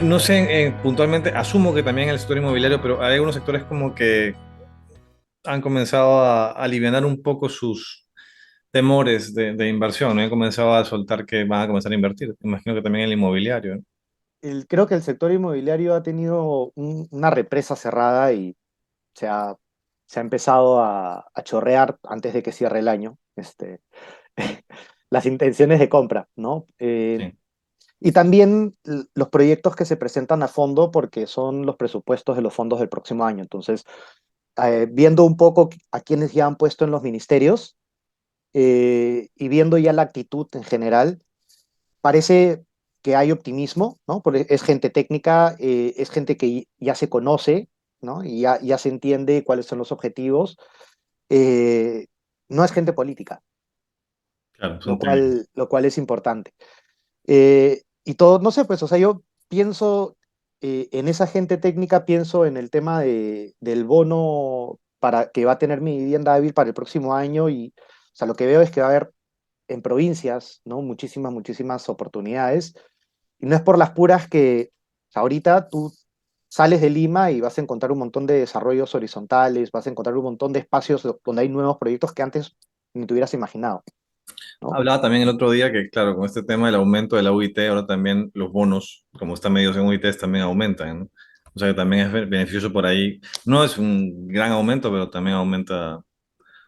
No sé, puntualmente, asumo que también el sector inmobiliario, pero hay algunos sectores como que han comenzado a alivianar un poco sus temores de inversión, ¿no? Han comenzado a soltar que van a comenzar a invertir. Imagino que también el inmobiliario, ¿no? Creo que el sector inmobiliario ha tenido una represa cerrada y se ha, se ha empezado a chorrear antes de que cierre el año, las intenciones de compra, ¿no? Sí, Y también los proyectos que se presentan a fondo porque son los presupuestos de los fondos del próximo año. Entonces, viendo un poco a quienes ya han puesto en los ministerios y viendo ya la actitud en general, parece que hay optimismo, ¿no? Porque es gente técnica, es gente que ya se conoce, ¿no? Y ya se entiende cuáles son los objetivos. Eh, no es gente política, claro, son técnicos. lo cual es importante. Y todo, no sé, pues, o sea, yo pienso en esa gente técnica, pienso en el tema del bono para que va a tener mi vivienda hábil para el próximo año y, o sea, lo que veo es que va a haber en provincias, ¿no? Muchísimas oportunidades. Y no es por las puras que o sea, ahorita tú sales de Lima y vas a encontrar un montón de desarrollos horizontales, vas a encontrar un montón de espacios donde hay nuevos proyectos que antes ni te hubieras imaginado, ¿no? Hablaba también el otro día que, claro, con este tema del aumento de la UIT, ahora también los bonos, como están medidos en UIT, también aumentan, ¿no? O sea que también es beneficioso por ahí. No es un gran aumento, pero también aumenta la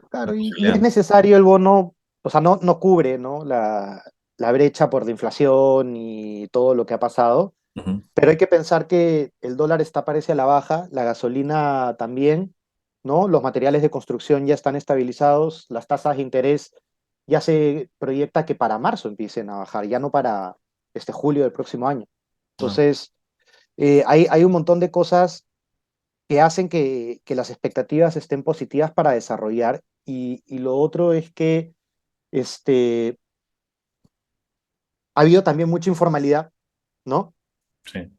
Claro, y es posibilidad. necesario el bono, o sea, no cubre, ¿no? La brecha por la inflación y todo lo que ha pasado, Ujú. pero hay que pensar que el dólar está parece a la baja, la gasolina también, ¿no? Los materiales de construcción ya están estabilizados, las tasas de interés ya se proyecta que para marzo empiecen a bajar, ya no para este julio del próximo año. Ah, Entonces, hay un montón de cosas que hacen que las expectativas estén positivas para desarrollar y lo otro es que este, ha habido también mucha informalidad, ¿no? sí.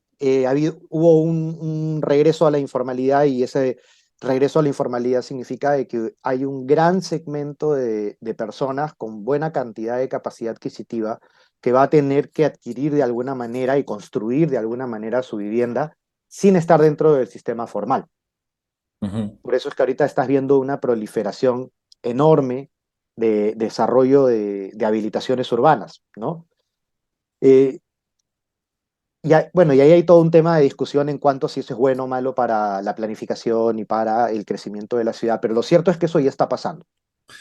Hubo un regreso a la informalidad y ese regreso a la informalidad significa de que hay un gran segmento de personas con buena cantidad de capacidad adquisitiva que va a tener que adquirir de alguna manera y construir de alguna manera su vivienda sin estar dentro del sistema formal. Ujú. Por eso es que ahorita estás viendo una proliferación enorme de desarrollo de habilitaciones urbanas, ¿no? Eh, bueno, y ahí hay todo un tema de discusión en cuanto a si eso es bueno o malo para la planificación y para el crecimiento de la ciudad, pero lo cierto es que eso ya está pasando,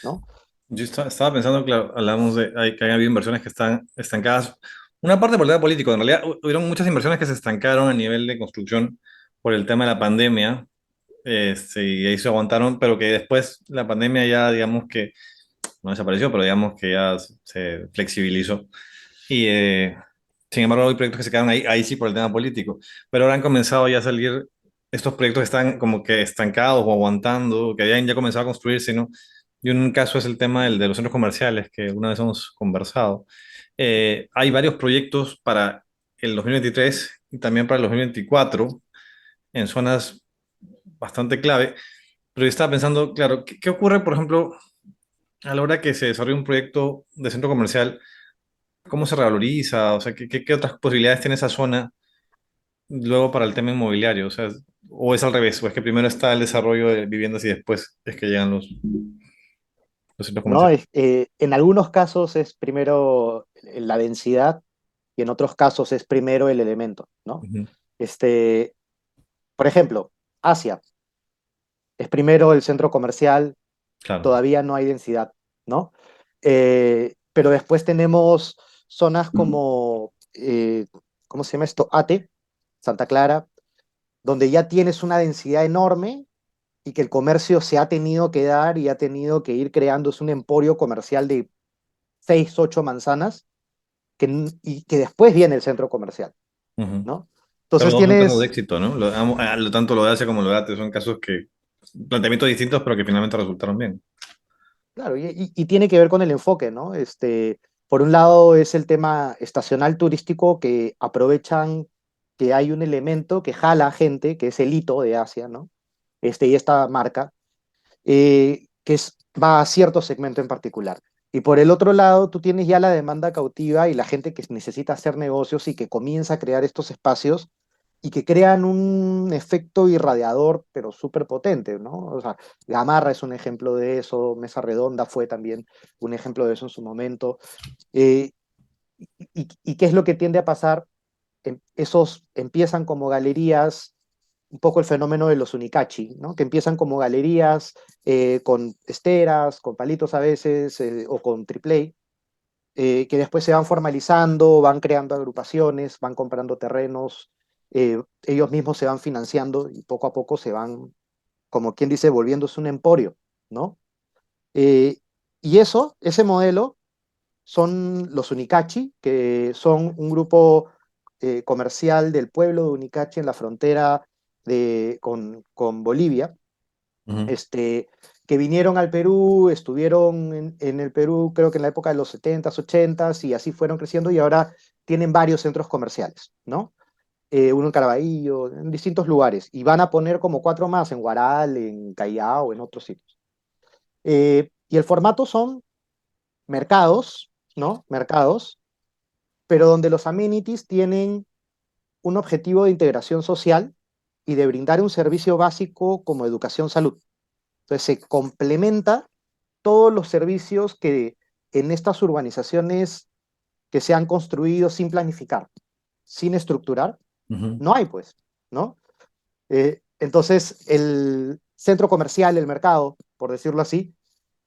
¿no? Yo estaba pensando, claro, hablamos de que hay habido inversiones que están estancadas. Una parte por el tema político, en realidad hubieron muchas inversiones que se estancaron a nivel de construcción por el tema de la pandemia, y ahí se aguantaron, pero que después la pandemia ya, digamos que no desapareció, pero digamos que ya se flexibilizó. Y sin embargo, hay proyectos que se quedaron ahí sí por el tema político, pero ahora han comenzado ya a salir estos proyectos que están como que estancados o aguantando, que habían ya comenzado a construirse, ¿no? Y un caso es el tema de los centros comerciales, que una vez hemos conversado. Hay varios proyectos para el 2023 y también para el 2024 en zonas bastante clave, pero yo estaba pensando, claro, ¿qué ocurre, por ejemplo, a la hora que se desarrolla un proyecto de centro comercial? ¿Cómo se revaloriza? O sea, ¿qué otras posibilidades tiene esa zona luego para el tema inmobiliario? O sea, o es al revés, o es que primero está el desarrollo de viviendas y después es que llegan los centros ¿No? comerciales. En algunos casos es primero la densidad y en otros casos es primero el elemento, ¿no? Ujú. Este, por ejemplo, Asia es primero el centro comercial, Claro. todavía no hay densidad, ¿no? Pero después tenemos zonas como, ¿cómo se llama esto? Ate, Santa Clara, donde ya tienes una densidad enorme y que el comercio se ha tenido que dar y ha tenido que ir creándose un emporio comercial de 6, 8 manzanas y que después viene el centro comercial, Ujú. ¿no? Pero Entonces los dos son casos de tienes, éxito, ¿no? Tanto lo de Asia como lo de ATE son casos que, planteamientos distintos, pero que finalmente resultaron bien. claro, y tiene que ver con el enfoque, ¿no? Por un lado es el tema estacional turístico que aprovechan que hay un elemento que jala gente, que es el hito de Asia, ¿no? Y esta marca, va a cierto segmento en particular. Y por el otro lado, tú tienes ya la demanda cautiva y la gente que necesita hacer negocios y que comienza a crear estos espacios y que crean un efecto irradiador, pero súper potente, ¿no? O sea, Gamarra es un ejemplo de eso, Mesa Redonda fue también un ejemplo de eso en su momento. Eh, y qué es lo que tiende a pasar? Esos empiezan como galerías, un poco el fenómeno de los unicachi, ¿no? Que empiezan como galerías con esteras, con palitos a veces, o con triple que después se van formalizando, van creando agrupaciones, van comprando terrenos, ellos mismos se van financiando y poco a poco se van, como quien dice, volviéndose un emporio, ¿no? Eh, y eso, ese modelo, son los Unicachi, que son un grupo comercial del pueblo de Unicachi en la frontera con Bolivia, Ujú, este, que vinieron al Perú, estuvieron en el Perú creo que en la época de los 70s, 80s y así fueron creciendo y ahora tienen varios centros comerciales, ¿no? Uno en Caraballo, en distintos lugares, y van a poner como cuatro más en Huaral, en Callao, en otros sitios. Y el formato son mercados, ¿no? Mercados, pero donde los amenities tienen un objetivo de integración social y de brindar un servicio básico como educación, salud. Entonces se complementa todos los servicios que en estas urbanizaciones que se han construido sin planificar, sin estructurar, ujú. no hay pues, ¿no? Entonces el centro comercial, el mercado, por decirlo así,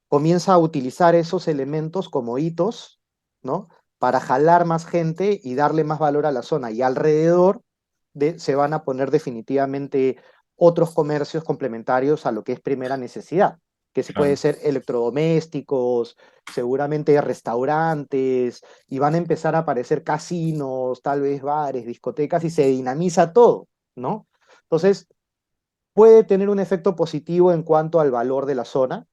comienza a utilizar esos elementos como hitos, ¿no? Para jalar más gente y darle más valor a la zona. Y alrededor se van a poner definitivamente otros comercios complementarios a lo que es primera necesidad, que se puede Claro. ser electrodomésticos, seguramente restaurantes, y van a empezar a aparecer casinos, tal vez bares, discotecas, y se dinamiza todo, ¿no? Entonces, puede tener un efecto positivo en cuanto al valor de la zona,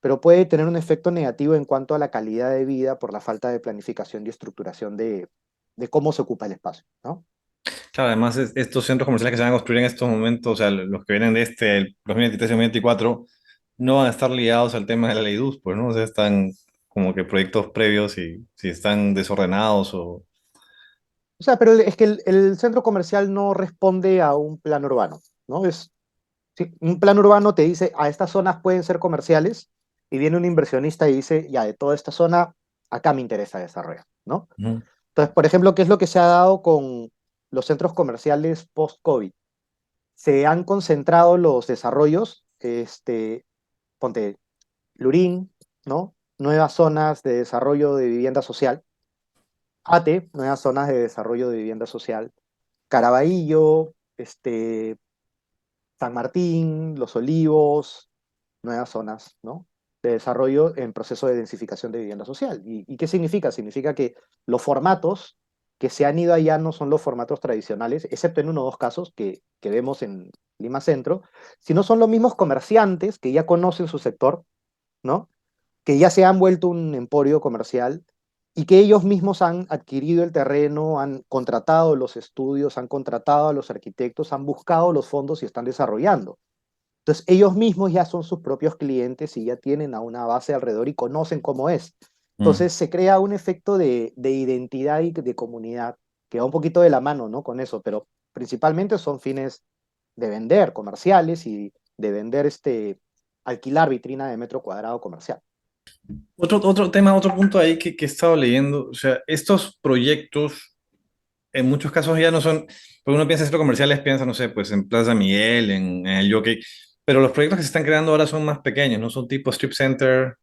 pero puede tener un efecto negativo en cuanto a la calidad de vida por la falta de planificación y estructuración de cómo se ocupa el espacio, ¿no? Claro, además estos centros comerciales que se van a construir en estos momentos, o sea, los que vienen de el 2023 y 2024, no van a estar ligados al tema de la ley DUS, pues, ¿no? O sea, están como que proyectos previos y si están desordenados o... O sea, pero es que el centro comercial no responde a un plan urbano, ¿no? Sí, un plan urbano te dice, a estas zonas pueden ser comerciales, y viene un inversionista y dice, ya, de toda esta zona, acá me interesa desarrollar, ¿no? Ujú, Entonces, por ejemplo, ¿qué es lo que se ha dado con los centros comerciales post-COVID? Se han concentrado los desarrollos, ponte Lurín, ¿no? Nuevas zonas de desarrollo de vivienda social. ATE, nuevas zonas de desarrollo de vivienda social. Caraballo, San Martín, Los Olivos, nuevas zonas, ¿no? De desarrollo en proceso de densificación de vivienda social. ¿Y qué significa? Significa que los formatos que se han ido allá no son los formatos tradicionales, excepto en uno o dos casos que vemos en Lima Centro, sino son los mismos comerciantes que ya conocen su sector, ¿no? Que ya se han vuelto un emporio comercial y que ellos mismos han adquirido el terreno, han contratado los estudios, han contratado a los arquitectos, han buscado los fondos y están desarrollando. Entonces, ellos mismos ya son sus propios clientes y ya tienen a una base alrededor y conocen cómo es. mm. Entonces, se crea un efecto de identidad y de comunidad que va un poquito de la mano, ¿no? Con eso, pero principalmente son fines de vender comerciales y de vender alquilar vitrina de metro cuadrado comercial. Otro tema, otro punto ahí que he estado leyendo, o sea, estos proyectos en muchos casos ya no son, porque uno piensa en centros comerciales, piensa, no sé, pues en Plaza Miguel, en el Jockey, pero los proyectos que se están creando ahora son más pequeños, no son tipo strip center.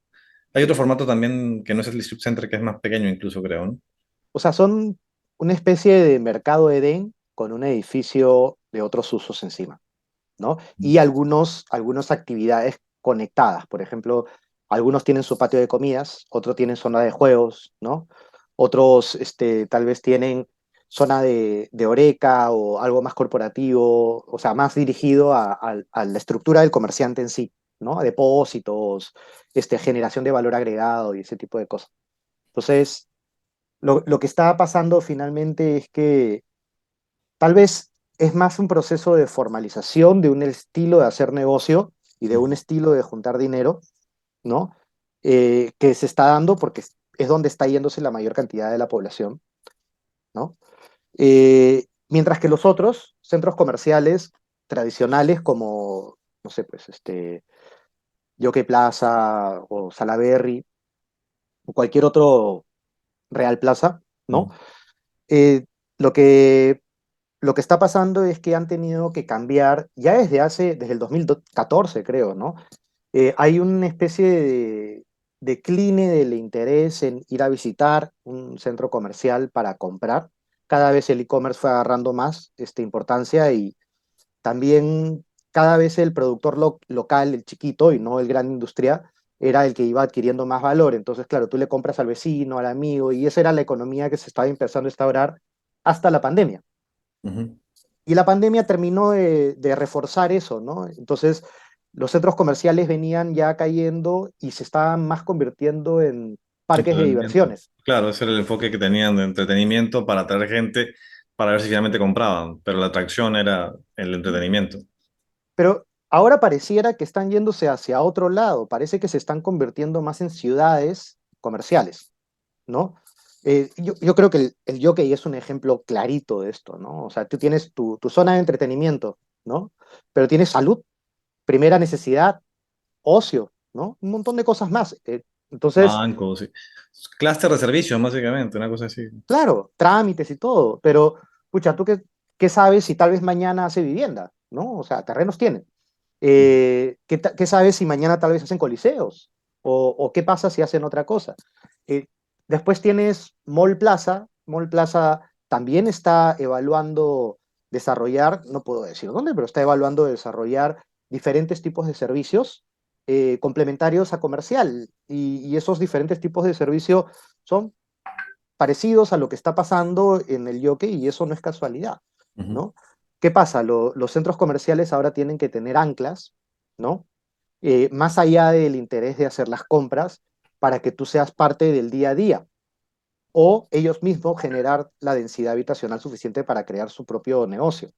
Hay otro formato también que no es el strip center, que es más pequeño incluso, creo, ¿no? O sea, son una especie de mercado Edén con un edificio de otros usos encima, ¿no? Y algunas actividades conectadas. Por ejemplo, algunos tienen su patio de comidas, otros tienen zona de juegos, ¿no? Otros tal vez tienen zona de oreca o algo más corporativo, o sea, más dirigido a la estructura del comerciante en sí, ¿no? A depósitos, generación de valor agregado y ese tipo de cosas. Entonces, lo que está pasando finalmente es que tal vez es más un proceso de formalización de un estilo de hacer negocio y de un estilo de juntar dinero, ¿no? que se está dando porque es donde está yéndose la mayor cantidad de la población, ¿no? Mientras que los otros centros comerciales tradicionales como, no sé, pues Jockey Plaza o Salaberry o cualquier otro Real Plaza, ¿no? Ujú, Eh, lo que, lo que está pasando es que han tenido que cambiar, ya desde el 2014 creo, ¿no? Hay una especie de decline del interés en ir a visitar un centro comercial para comprar. Cada vez el e-commerce fue agarrando más importancia y también cada vez el productor local, el chiquito y no el gran industria, era el que iba adquiriendo más valor. Entonces, claro, tú le compras al vecino, al amigo, y esa era la economía que se estaba empezando a instaurar hasta la pandemia. ujú. Y la pandemia terminó de reforzar eso, ¿no? Entonces, los centros comerciales venían ya cayendo y se estaban más convirtiendo en parques de Entretenimiento. diversiones. Claro, ese era el enfoque que tenían de entretenimiento para atraer gente, para ver si finalmente compraban, pero la atracción era el entretenimiento. Pero ahora pareciera que están yéndose hacia otro lado, parece que se están convirtiendo más en ciudades comerciales, ¿no? Yo creo que el Jockey es un ejemplo clarito de esto, ¿no? O sea, tú tienes tu zona de entretenimiento, ¿no? Pero tienes salud, primera necesidad, ocio, ¿no? Un montón de cosas más. Entonces, Bancos, sí. Clúster de servicios, básicamente, una cosa así. claro, trámites y todo, pero, pucha, ¿tú qué sabes si tal vez mañana hace vivienda, ¿no? O sea, terrenos tienen. Ujú. ¿Qué sabes si mañana tal vez hacen coliseos? O qué pasa si hacen otra cosa? Eh, Después tienes Mall Plaza. Mall Plaza también está evaluando desarrollar, no puedo decir dónde, pero está evaluando desarrollar diferentes tipos de servicios complementarios a comercial. Y esos diferentes tipos de servicio son parecidos a lo que está pasando en el Yoke y eso no es casualidad, Ujú, ¿no? ¿Qué pasa? Los centros comerciales ahora tienen que tener anclas, ¿no? Más allá del interés de hacer las compras para que tú seas parte del día a día o ellos mismos generar la densidad habitacional suficiente para crear su propio negocio.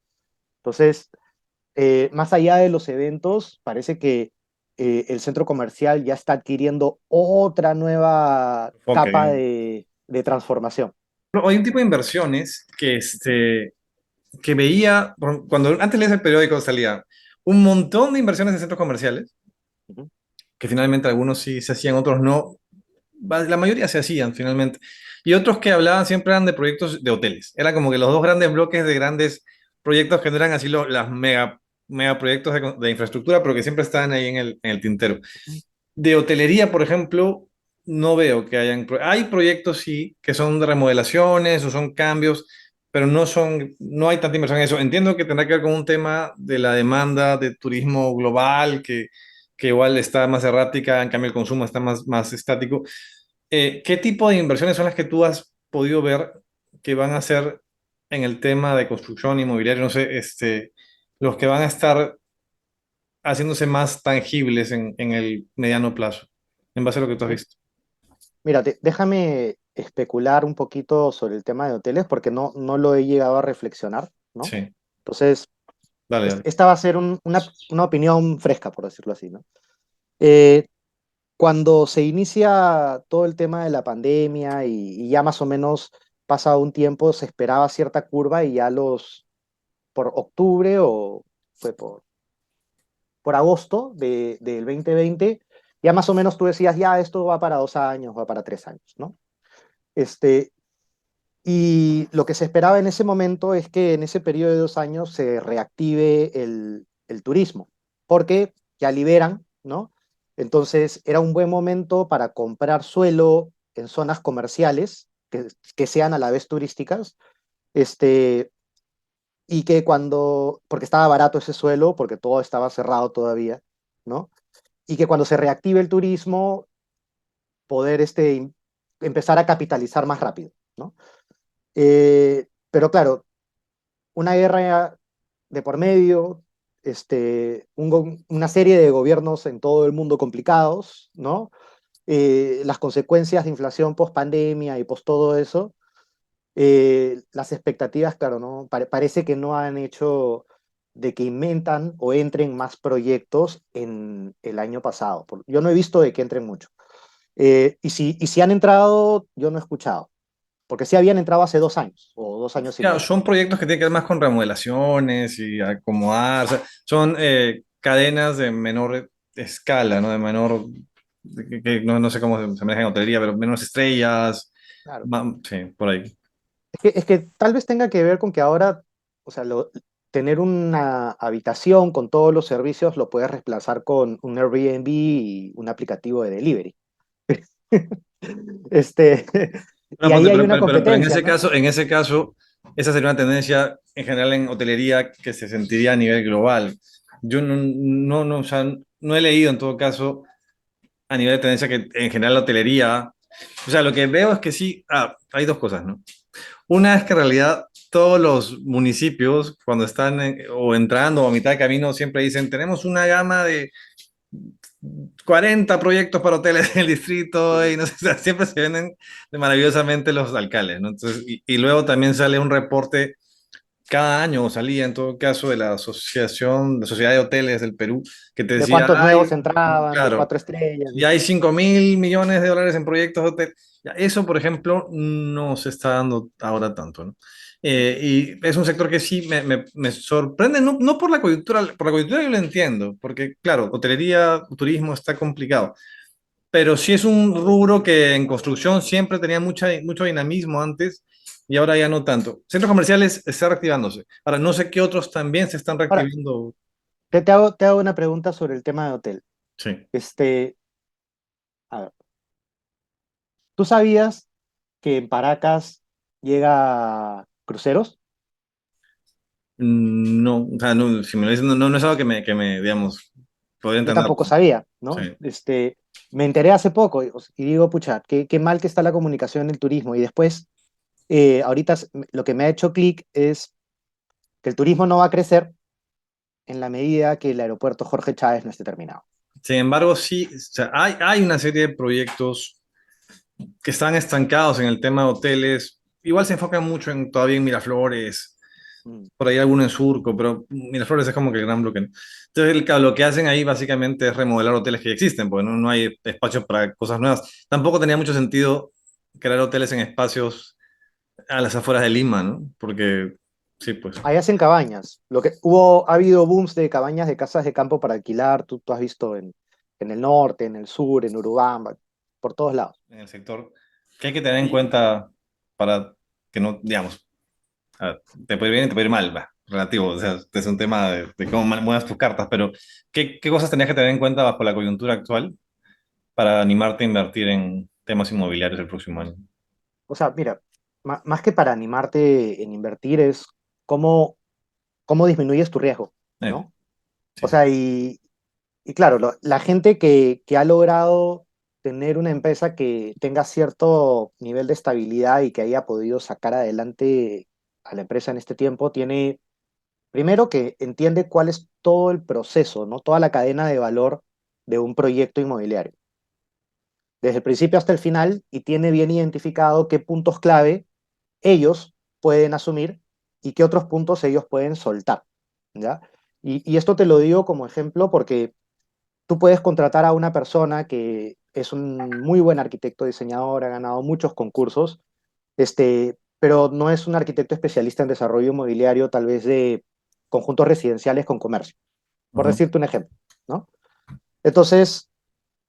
Entonces, más allá de los eventos, parece que el centro comercial ya está adquiriendo otra nueva ok. capa de transformación. Pero hay un tipo de inversiones que veía, cuando antes leías el periódico salía un montón de inversiones en centros comerciales, Ujú. que finalmente algunos sí se hacían, otros no. La mayoría se hacían finalmente. Y otros que hablaban siempre eran de proyectos de hoteles. Era como que los dos grandes bloques de grandes proyectos que no eran así las mega proyectos de infraestructura, pero que siempre estaban ahí en el tintero. De hotelería, por ejemplo, no veo que hayan. Hay proyectos sí que son de remodelaciones o son cambios, pero no hay tanta inversión en eso. Entiendo que tendrá que ver con un tema de la demanda de turismo global, que igual está más errática, en cambio el consumo está más estático. ¿Qué tipo de inversiones son las que tú has podido ver que van a ser en el tema de construcción inmobiliaria? No sé, los que van a estar haciéndose más tangibles en el mediano plazo, en base a lo que tú has Ujú. visto. Mira, déjame especular un poquito sobre el tema de hoteles porque no lo he llegado a reflexionar, ¿no? Sí, Entonces, dale, dale. esta va a ser una opinión fresca, por decirlo así, ¿no? Eh, Cuando se inicia todo el tema de la pandemia y ya más o menos pasa un tiempo, se esperaba cierta curva y ya por octubre o fue por agosto del 2020, ya más o menos tú decías, ya esto va para 2 años, va para 3 años, ¿no? Este, y lo que se esperaba en ese momento es que en ese periodo de 2 años se reactive el turismo, porque ya liberan, ¿no? Entonces era un buen momento para comprar suelo en zonas comerciales que sean a la vez turísticas, este, y que porque estaba barato ese suelo, porque todo estaba cerrado todavía, ¿no? Y que cuando se reactive el turismo, poder empezar a capitalizar más rápido, ¿no? Pero claro, una guerra de por medio, una serie de gobiernos en todo el mundo complicados, ¿no? Las consecuencias de inflación post pandemia y post todo eso, las expectativas, claro, ¿no? Parece que no han hecho de que inventan o entren más proyectos en el año pasado. Yo no he visto de que entren mucho. Y si han entrado, yo no he escuchado, porque sí habían entrado hace 2 años o 2 años y medio. Son proyectos que tienen que ver más con remodelaciones y acomodar, o sea, son cadenas de menor escala, ¿no? De menor, que no sé cómo se maneja en hotelería, pero menos estrellas, Claro. sí, por ahí. Es que tal vez tenga que ver con que ahora, o sea, tener una habitación con todos los servicios lo puedes reemplazar con un Airbnb y un aplicativo de delivery. Este, No, y ahí ponte, hay una pero competencia, ¿no? en ese caso, esa sería una tendencia en general en hotelería que se sentiría a nivel global. Yo o sea, no he leído en todo caso a nivel de tendencia que en general la hotelería, o sea, lo que veo es que sí, hay dos cosas, ¿no? Una es que en realidad todos los municipios, cuando están o entrando o a mitad de camino, siempre dicen, tenemos una gama de 40 proyectos para hoteles en el distrito y no sé, o sea, siempre se venden de maravillosamente los alcaldes, ¿no? Entonces, y luego también sale un reporte cada año, o salía en todo caso de la Asociación, la Sociedad de Hoteles del Perú, que te De decía, cuántos ay, nuevos entraban, de claro, 4 estrellas. ya hay 5.000 millones de dólares en proyectos de hotel. Ya, eso, por ejemplo, no se está dando ahora tanto, ¿no? Y es un sector que sí me sorprende, no por la coyuntura yo lo entiendo, porque claro, hotelería, turismo está complicado, pero sí es un rubro que en construcción siempre tenía mucho dinamismo antes y ahora ya no tanto. Centros comerciales está reactivándose. Ahora, no sé qué otros también se están Ahora, reactivando. te hago una pregunta sobre el tema de hotel. Sí. Este, a ver, ¿tú sabías que en Paracas llega cruceros? No, o sea, no, si me lo dicen, no es algo digamos, podría Yo entender. tampoco sabía, Sí. ¿no? Me enteré hace poco y digo, pucha, qué mal que está la comunicación en el turismo. Y después, ahorita lo que me ha hecho clic es que el turismo no va a crecer en la medida que el aeropuerto Jorge Chávez no esté terminado. Sin embargo, sí, o sea, hay una serie de proyectos que están estancados en el tema de hoteles. Igual se enfocan mucho en todavía en Miraflores, Mm. por ahí alguno en Surco, pero Miraflores es como que el gran bloque, ¿no? Entonces, lo que hacen ahí básicamente es remodelar hoteles que ya existen, porque no hay espacio para cosas nuevas. Tampoco tenía mucho sentido crear hoteles en espacios a las afueras de Lima, ¿no? Porque, sí, pues. Ahí hacen cabañas. Ha habido booms de cabañas de casas de campo para alquilar. Tú has visto en el norte, en el sur, en Urubamba, por todos lados. En el sector, que hay que tener en cuenta para que no, digamos, a ver, te puede ir bien y te puede ir mal, va, relativo, o sea, este es un tema de cómo muevas tus cartas, pero ¿qué cosas tenías que tener en cuenta bajo la coyuntura actual para animarte a invertir en temas inmobiliarios el próximo año? O sea, mira, más que para animarte en invertir es cómo disminuyes tu riesgo, ¿no? O Sí. sea, y claro, la gente que ha logrado tener una empresa que tenga cierto nivel de estabilidad y que haya podido sacar adelante a la empresa en este tiempo, tiene, primero, que entiende cuál es todo el proceso, ¿no? Toda la cadena de valor de un proyecto inmobiliario, desde el principio hasta el final, y tiene bien identificado qué puntos clave ellos pueden asumir y qué otros puntos ellos pueden soltar, ¿ya? Y esto te lo digo como ejemplo porque tú puedes contratar a una persona que es un muy buen arquitecto diseñador, ha ganado muchos concursos, pero no es un arquitecto especialista en desarrollo inmobiliario, tal vez de conjuntos residenciales con comercio, por Ujú. decirte un ejemplo, ¿no? Entonces,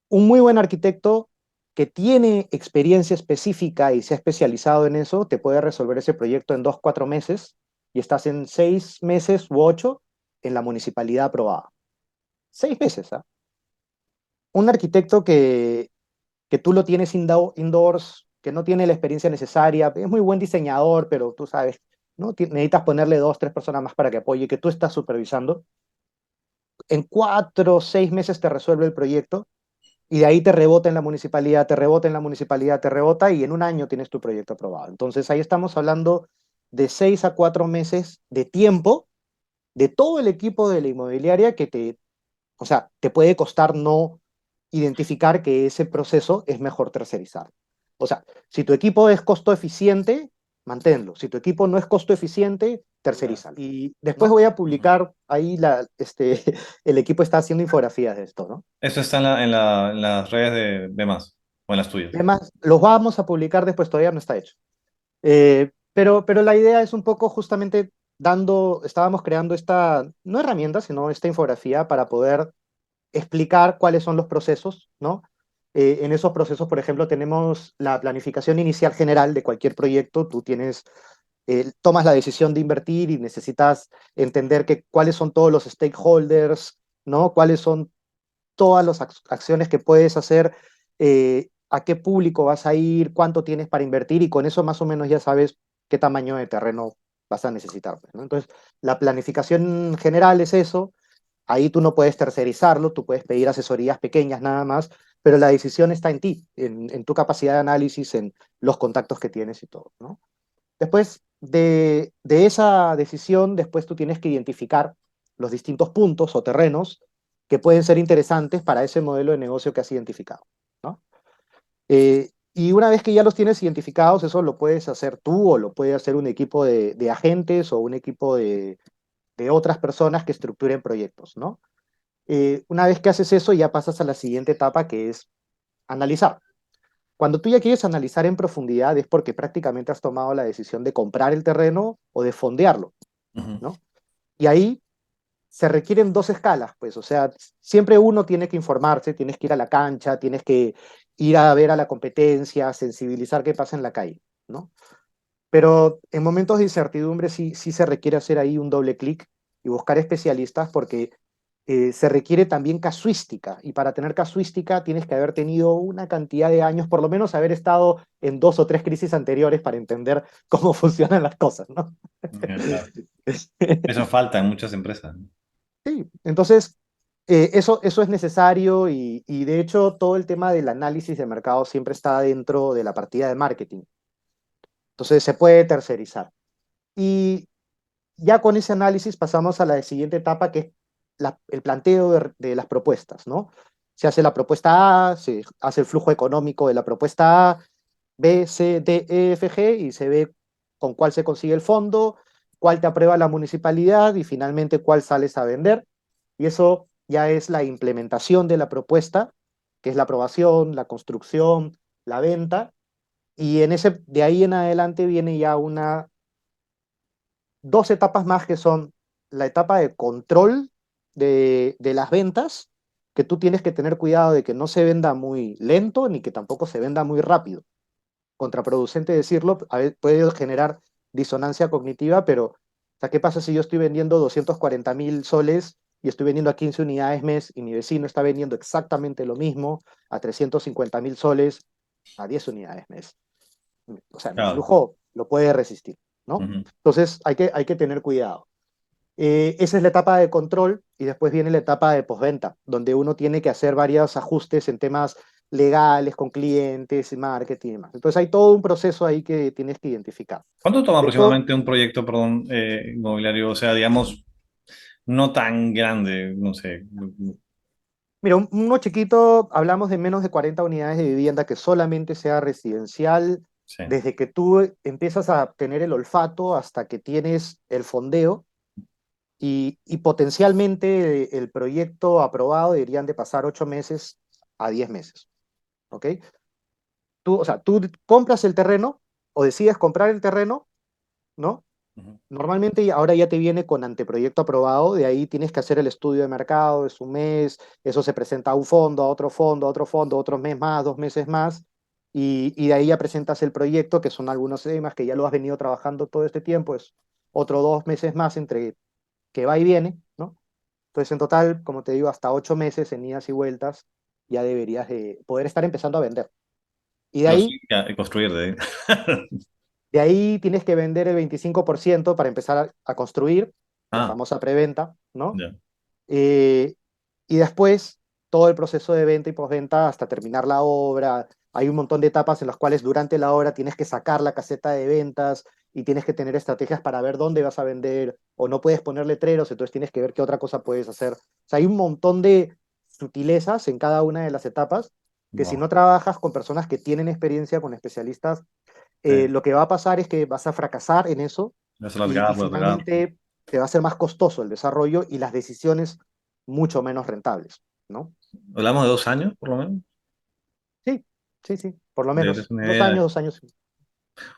un muy buen arquitecto que tiene experiencia específica y se ha especializado en eso, te puede resolver ese proyecto en 2, 4 meses y estás en 6 meses u 8 en la municipalidad aprobada. 6 meses, ¿ah? Un arquitecto que tú lo tienes indoors, que no tiene la experiencia necesaria, es muy buen diseñador, pero tú sabes, ¿no? Necesitas ponerle 2, 3 personas más para que apoye, que tú estás supervisando. En 4 o 6 meses te resuelve el proyecto y de ahí te rebota en la municipalidad, te rebota en la municipalidad, te rebota y en un año tienes tu proyecto aprobado. Entonces ahí estamos hablando de 6 a 4 meses de tiempo de todo el equipo de la inmobiliaria o sea, te puede costar no identificar que ese proceso es mejor tercerizar. O sea, si tu equipo es costo eficiente, manténlo. Si tu equipo no es costo eficiente, Ya. tercerízalo. Y después No. voy a Ujú. publicar ahí el equipo está haciendo infografías de esto, ¿no? Eso está en las redes de más. o en las tuyas. Además, los vamos a publicar después, todavía no está hecho. Pero la idea es un poco justamente estábamos creando esta, no herramienta, sino esta infografía para poder explicar cuáles son los procesos, ¿no? En esos procesos, por ejemplo, tenemos la planificación inicial general de cualquier proyecto. Tú tomas la decisión de invertir y necesitas entender cuáles son todos los stakeholders, ¿no? Cuáles son todas las acciones que puedes hacer, a qué público vas a ir, cuánto tienes para invertir y con eso más o menos ya sabes qué tamaño de terreno vas a necesitar, pues, ¿no? Entonces, la planificación general es eso. Ahí tú no puedes tercerizarlo, tú puedes pedir asesorías pequeñas nada más, pero la decisión está en ti, en tu capacidad de análisis, en los contactos que tienes y todo, ¿no? Después de esa decisión, después tú tienes que identificar los distintos puntos o terrenos que pueden ser interesantes para ese modelo de negocio que has identificado, ¿no? Y una vez que ya los tienes identificados, eso lo puedes hacer tú o lo puede hacer un equipo de agentes o un equipo de otras personas que estructuren proyectos, ¿no? Una vez que haces eso, ya pasas a la siguiente etapa, que es analizar. Cuando tú ya quieres analizar en profundidad es porque prácticamente has tomado la decisión de comprar el terreno o de fondearlo, Ujú. ¿no? Y ahí se requieren dos escalas, pues, o sea, siempre uno tiene que informarse, tienes que ir a la cancha, tienes que ir a ver a la competencia, sensibilizar qué pasa en la calle, ¿no? Pero en momentos de incertidumbre sí se requiere hacer ahí un doble clic y buscar especialistas porque se requiere también casuística, y para tener casuística tienes que haber tenido una cantidad de años, por lo menos haber estado en dos o tres crisis anteriores para entender cómo funcionan las cosas, ¿no? Ya, claro. Eso falta en muchas empresas, ¿no? Sí, entonces eso es necesario y de hecho todo el tema del análisis de mercado siempre está dentro de la partida de marketing, entonces se puede tercerizar. Y ya con ese análisis pasamos a la siguiente etapa, que es el planteo de las propuestas, ¿no? Se hace la propuesta A, se hace el flujo económico de la propuesta A, B, C, D, E, F, G, y se ve con cuál se consigue el fondo, cuál te aprueba la municipalidad y finalmente cuál sales a vender. Y eso ya es la implementación de la propuesta, que es la aprobación, la construcción, la venta. Y de ahí en adelante viene ya dos etapas más que son la etapa de control de las ventas, que tú tienes que tener cuidado de que no se venda muy lento ni que tampoco se venda muy rápido. Contraproducente decirlo, a veces puede generar disonancia cognitiva, pero o sea, ¿qué pasa si yo estoy vendiendo 240.000 soles y estoy vendiendo a 15 unidades mes y mi vecino está vendiendo exactamente lo mismo a 350.000 soles a 10 unidades mes? O sea, mi Claro. flujo lo puede resistir, ¿no? Ujú. Entonces hay que tener cuidado. Esa es la etapa de control y después viene la etapa de postventa, donde uno tiene que hacer varios ajustes en temas legales con clientes, marketing y demás. Entonces hay todo un proceso ahí que tienes que identificar. ¿Cuánto toma De hecho, aproximadamente un proyecto, perdón, inmobiliario? O sea, digamos, no tan grande, no sé. mira, uno chiquito, hablamos de menos de 40 unidades de vivienda que solamente sea residencial, Sí. desde que tú empiezas a tener el olfato hasta que tienes el fondeo. Y potencialmente el proyecto aprobado deberían de pasar 8 meses a 10 meses, ¿ok? O sea, tú compras el terreno o decides comprar el terreno, ¿no? Ujú. Normalmente ahora ya te viene con anteproyecto aprobado, de ahí tienes que hacer el estudio de mercado, es un mes, eso se presenta a un fondo, a otro fondo, a otro fondo, otro mes más, 2 meses más, y de ahí ya presentas el proyecto, que son algunos temas que ya lo has venido trabajando todo este tiempo, es otro 2 meses más entre que va y viene, ¿no? Entonces, en total, como te digo, hasta 8 meses en idas y vueltas ya deberías de poder estar empezando a vender. Y de Pero ahí, sí, ya, construir de ahí. de ahí tienes que vender el 25% para empezar a construir, la Ah, famosa preventa, ¿no? ya. Eh, y después todo el proceso de venta y postventa hasta terminar la obra. Hay un montón de etapas en las cuales durante la obra tienes que sacar la caseta de ventas y tienes que tener estrategias para ver dónde vas a vender o no puedes poner letreros, entonces tienes que ver qué otra cosa puedes hacer. O sea, hay un montón de sutilezas en cada una de las etapas que si Wow. no trabajas con personas que tienen experiencia, con especialistas, Sí. lo que va a pasar es que vas a fracasar en eso Las y alargar, por alargar. finalmente te va a ser más costoso el desarrollo y las decisiones mucho menos rentables, ¿no? Hablamos de 2 años, por lo menos. Sí, sí, sí, por lo Debe ser menos una dos idea. años, 2 años.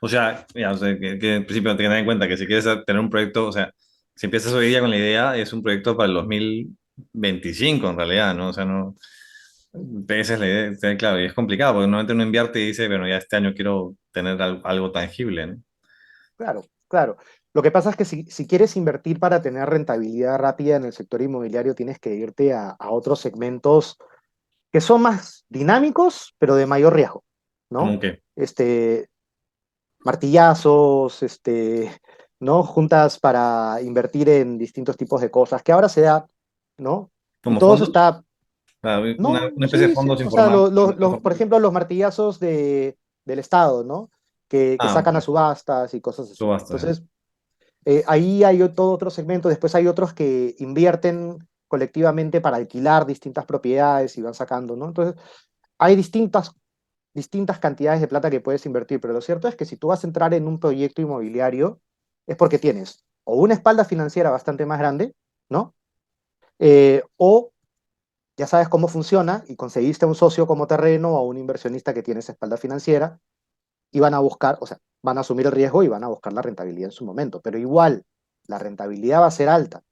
O sea, ya, o sea, que en principio hay que tener en cuenta que si quieres tener un proyecto, o sea, si empiezas hoy día con la idea, es un proyecto para el 2025 en realidad, ¿no? O sea, no, esa es la idea, claro, y es complicado, porque normalmente uno invierte y dice, bueno, ya este año quiero tener algo tangible, ¿no? Claro, claro. Lo que pasa es que si quieres invertir para tener rentabilidad rápida en el sector inmobiliario, tienes que irte a otros segmentos que son más dinámicos, pero de mayor riesgo, ¿no? Como que, Este, martillazos, ¿no? Juntas para invertir en distintos tipos de cosas, que ahora se da, ¿no? Y como todo eso fondos, está, una, no, una especie de sí, sí, fondos o sea, informales. por ejemplo, los martillazos del Estado, ¿no? Que Ah, sacan a ok, subastas y cosas así. subasta, ya. Entonces, ahí hay todo otro segmento, después hay otros que invierten colectivamente para alquilar distintas propiedades y van sacando, ¿no? Entonces, hay distintas cantidades de plata que puedes invertir, pero lo cierto es que si tú vas a entrar en un proyecto inmobiliario, es porque tienes o una espalda financiera bastante más grande, ¿no? O ya sabes cómo funciona y conseguiste a un socio como terreno o a un inversionista que tiene esa espalda financiera y van a buscar, o sea, van a asumir el riesgo y van a buscar la rentabilidad en su momento, pero igual, la rentabilidad va a ser alta,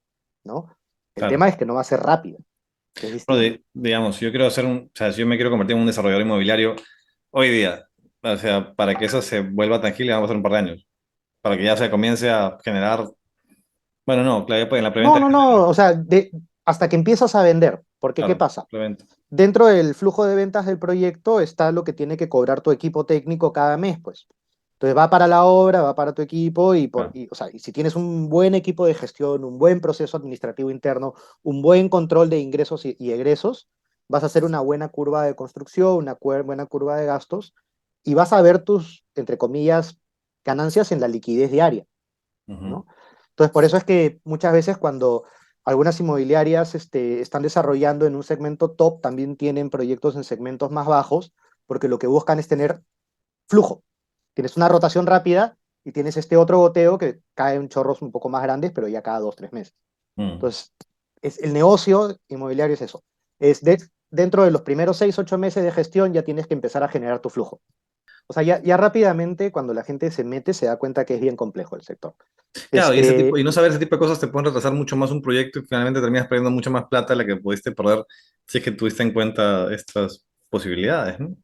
¿no? El Claro. tema es que no va a ser rápida, que es Pero distinto. digamos, si yo quiero hacer o sea, si yo me quiero convertir en un desarrollador inmobiliario hoy día, o sea, para que eso se vuelva tangible, vamos a hacer un par de años, para que ya se comience a generar, bueno, no, claro, ya pues, en la preventa, No, no, no, o sea, hasta que empiezas a vender, porque ¿qué claro, pasa? preventa, Dentro del flujo de ventas del proyecto está lo que tiene que cobrar tu equipo técnico cada mes, pues. Entonces va para la obra, va para tu equipo claro. o sea, y si tienes un buen equipo de gestión, un buen proceso administrativo interno, un buen control de ingresos y egresos, vas a hacer una buena curva de construcción, una buena curva de gastos y vas a ver tus, entre comillas, ganancias en la liquidez diaria, Ujú. ¿no? Entonces, por eso es que muchas veces cuando algunas inmobiliarias están desarrollando en un segmento top, también tienen proyectos en segmentos más bajos, porque lo que buscan es tener flujo. Tienes una rotación rápida y tienes este otro goteo que cae en chorros un poco más grandes, pero ya cada 2, 3 meses. Mm. Entonces, el negocio inmobiliario es eso. Dentro de los primeros 6, 8 meses de gestión ya tienes que empezar a generar tu flujo. O sea, ya rápidamente cuando la gente se mete se da cuenta que es bien complejo el sector. Claro, y Este, no saber ese tipo de cosas te pueden retrasar mucho más un proyecto y finalmente terminas perdiendo mucha más plata de la que pudiste perder si es que tuviste en cuenta estas posibilidades, ¿no?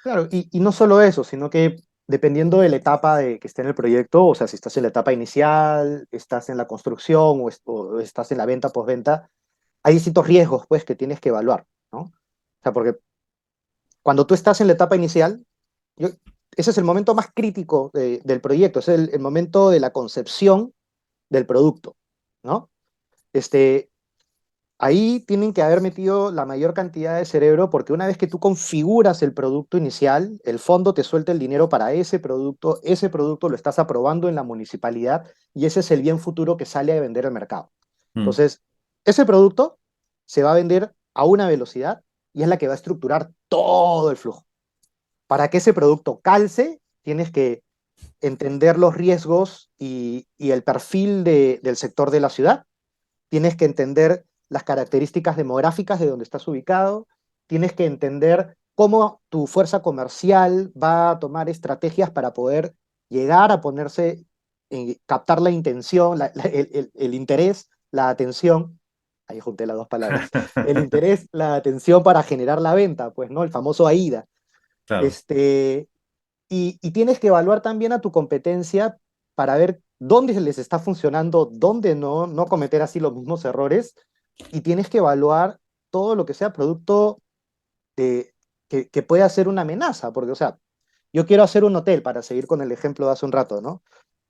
Claro, y no solo eso, sino que dependiendo de la etapa de que esté en el proyecto, o sea, si estás en la etapa inicial, estás en la construcción o estás en la venta, postventa, hay distintos riesgos, pues, que tienes que evaluar, ¿no? O sea, porque cuando tú estás en la etapa inicial, yo- ese es el momento más crítico del proyecto, es el momento de la concepción del producto, ¿no? Este, Ahí tienen que haber metido la mayor cantidad de cerebro porque una vez que tú configuras el producto inicial, el fondo te suelta el dinero para ese producto lo estás aprobando en la municipalidad y ese es el bien futuro que sale a vender al mercado. Mm, Entonces, ese producto se va a vender a una velocidad y es la que va a estructurar todo el flujo. Para que ese producto calce, tienes que entender los riesgos y el perfil del sector de la ciudad, tienes que entender las características demográficas de donde estás ubicado, tienes que entender cómo tu fuerza comercial va a tomar estrategias para poder llegar a ponerse, captar la intención, el interés, la atención, ahí junté las dos palabras, el interés, la atención para generar la venta, pues, ¿no? El famoso AIDA. claro. Este, y tienes que evaluar también a tu competencia para ver dónde se les está funcionando, dónde no cometer así los mismos errores. Y tienes que evaluar todo lo que sea producto de, que pueda ser una amenaza. Porque, o sea, yo quiero hacer un hotel, para seguir con el ejemplo de hace un rato, ¿no?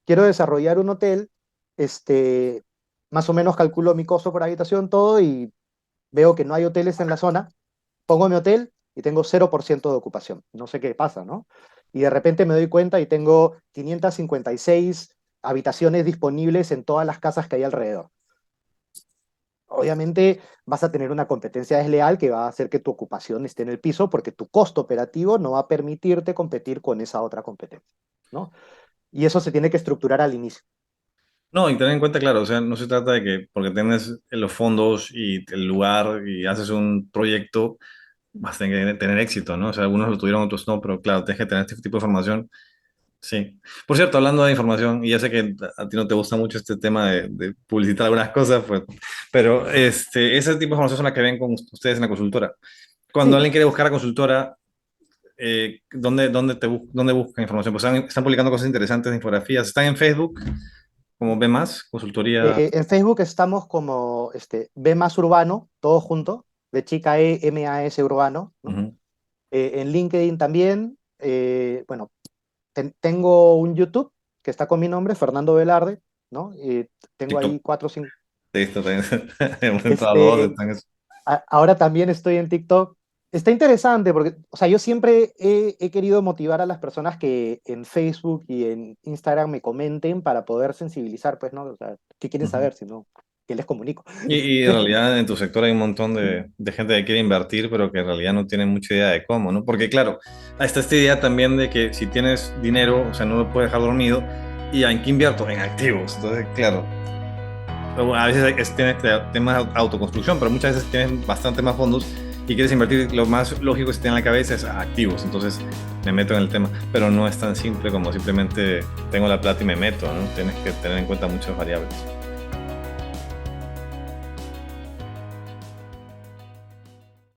Quiero desarrollar un hotel, este, más o menos calculo mi costo por habitación, todo, y veo que no hay hoteles en la zona, pongo mi hotel y tengo 0% de ocupación. No sé qué pasa, ¿no? Y de repente me doy cuenta y tengo 556 habitaciones disponibles en todas las casas que hay alrededor. Obviamente vas a tener una competencia desleal que va a hacer que tu ocupación esté en el piso porque tu costo operativo no va a permitirte competir con esa otra competencia, ¿no? Y eso se tiene que estructurar al inicio. No, y tener en cuenta, claro, o sea, no se trata de que porque tienes los fondos y el lugar y haces un proyecto, vas a tener que tener éxito, ¿no? O sea, algunos lo tuvieron, otros no, pero claro, tienes que tener este tipo de información. Sí. Por cierto, hablando de información, y ya sé que a ti no te gusta mucho este tema de publicitar algunas cosas, pues, pero ese tipo de información son las que ven con ustedes en la consultora. Cuando Sí, alguien quiere buscar a consultora, ¿dónde buscan información? Pues están publicando cosas interesantes, infografías. ¿Están en Facebook como Ve Más, consultoría? en Facebook estamos como B más Urbano, todo junto, de chica EMAS Urbano, ¿no? Ujú. En LinkedIn también, bueno, tengo un YouTube que está con mi nombre, Fernando Velarde, ¿no? Tengo TikTok. ahí cuatro o cinco. Sí, está también. Hemos entrado dos, Este, están eso. ahora también estoy en TikTok. Está interesante porque, o sea, yo siempre he querido motivar a las personas que en Facebook y en Instagram me comenten para poder sensibilizar, pues, ¿no? O sea, ¿qué quieren Ujú. saber? Si no, ¿qué les comunico? Y en realidad en tu sector hay un montón de gente que quiere invertir, pero que en realidad no tiene mucha idea de cómo, ¿no? Porque claro, está esta idea también de que si tienes dinero, o sea, no lo puedes dejar dormido, y ¿en qué invierto? En activos. Entonces, claro, a veces tienes temas de autoconstrucción, pero muchas veces tienes bastante más fondos y quieres invertir, lo más lógico que se tiene en la cabeza es activos. Entonces me meto en el tema, pero no es tan simple como simplemente tengo la plata y me meto, ¿no? Tienes que tener en cuenta muchas variables.